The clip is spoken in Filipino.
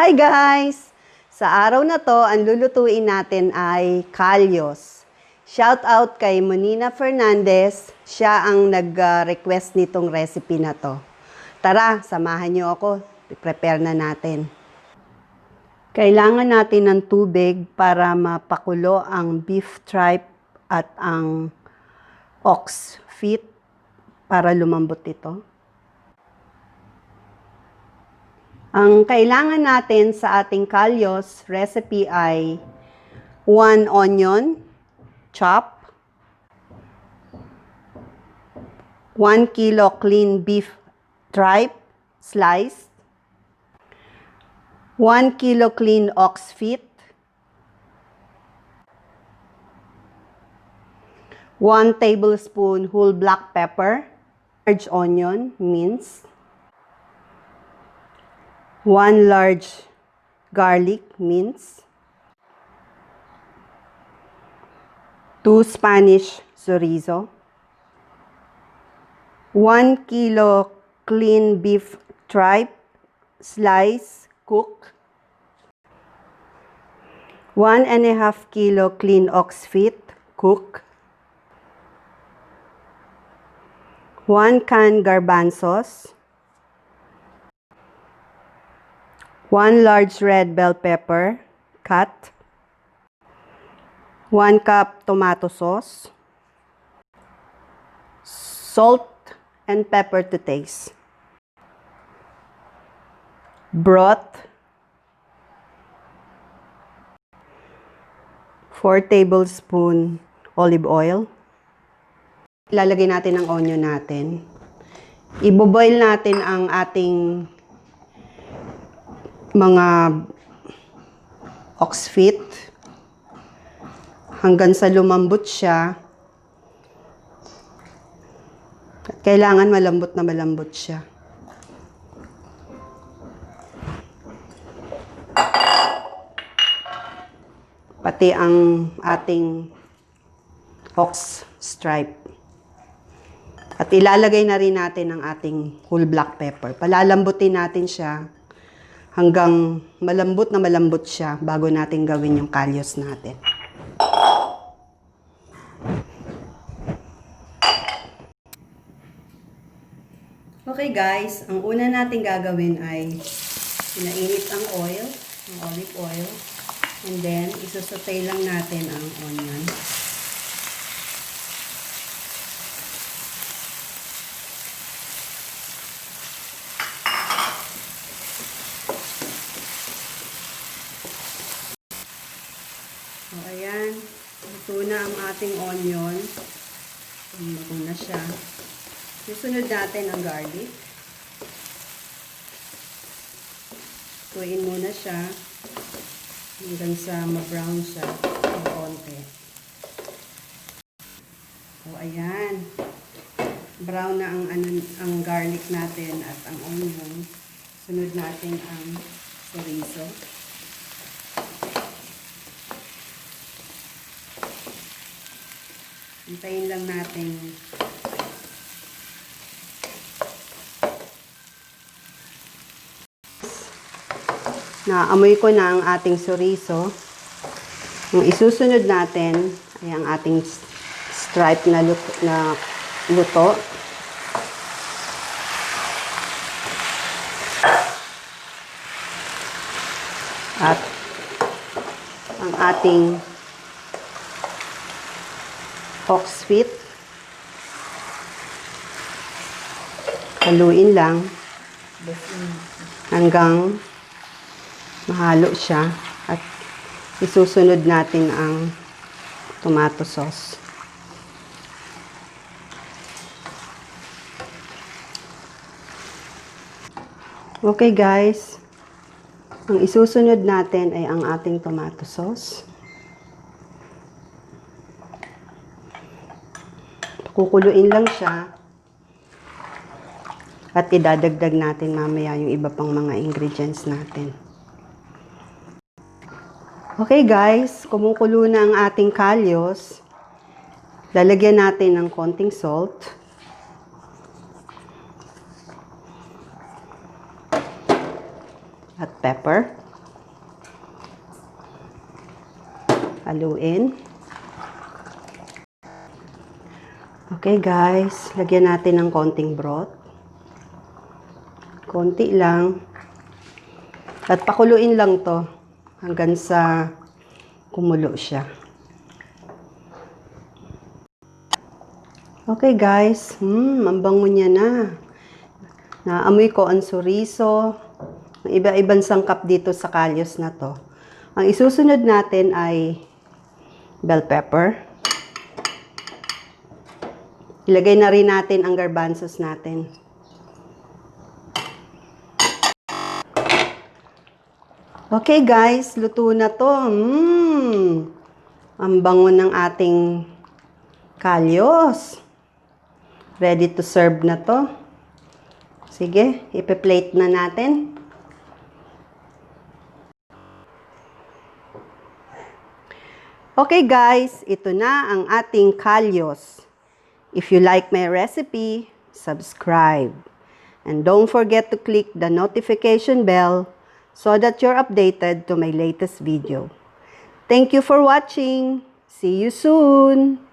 Hi guys! Sa araw na to, ang lulutuin natin ay callos. Shout out kay Monina Fernandez. Siya ang nag-request nitong recipe na to. Tara, samahan niyo ako. I-prepare na natin. Kailangan natin ng tubig para mapakulo ang beef tripe at ang ox feet para lumambot ito. Ang kailangan natin sa ating callos recipe ay 1 onion, chop, 1 kilo clean beef tripe, sliced, 1 kilo clean ox feet, 1 tablespoon whole black pepper, large onion, minced, 1 large garlic, minced, 2 Spanish chorizo, 1 kilo clean beef tripe, slice, cook, 1.5 kilo clean ox feet, cook, 1 can garbanzos, 1 large red bell pepper, cut, 1 cup tomato sauce, salt and pepper to taste, broth, 4 tablespoon olive oil. Ilalagay natin ang onion natin. Iboboil natin ang ating mga ox feet hanggang sa lumambot siya. At kailangan malambot na malambot siya. Pati ang ating ox stripe. At ilalagay na rin natin ang ating whole black pepper. Palalambutin natin siya hanggang malambot na malambot siya bago natin gawin yung callos natin. Okay guys, ang una natin gagawin ay pinainit ang oil, ang olive oil, and then isusutay lang natin ang onion. So, ayan. Ito na ang ating onion. Ito na siya. Susunod natin ang garlic. Tuin muna siya hanggang sa ma-brown siya ng konti. So, ayan. Brown na ang garlic natin at ang onion. Sunod natin ang chorizo. Hintayin lang natin naamoy ko na ang ating chorizo. Ang isusunod natin ay ang ating stripe na luto. At ang ating ox feet. Haluin lang hanggang mahalo siya at isusunod natin ang tomato sauce. Okay guys, ang isusunod natin ay ang ating tomato sauce. Kukuluin lang siya at idadagdag natin mamaya yung iba pang mga ingredients natin. Okay guys, kumukulo na ang ating callos. Lalagyan natin ng konting salt. At pepper. Haluin. Okay guys, lagyan natin ng konting broth. Konti lang. At pakuluin lang to hanggang sa kumulo siya. Okay guys, ang bango niya na. Naamoy ko ang chorizo. Ang iba-ibang sangkap dito sa Callos na to. Ang isusunod natin ay bell pepper. Ilagay na rin natin ang garbanzos natin. Okay guys, luto na to. Ang bango ng ating Callos. Ready to serve na to. Sige, ipe-plate na natin. Okay guys, ito na ang ating Callos. If you like my recipe, subscribe. And don't forget to click the notification bell so that you're updated to my latest video. Thank you for watching. See you soon!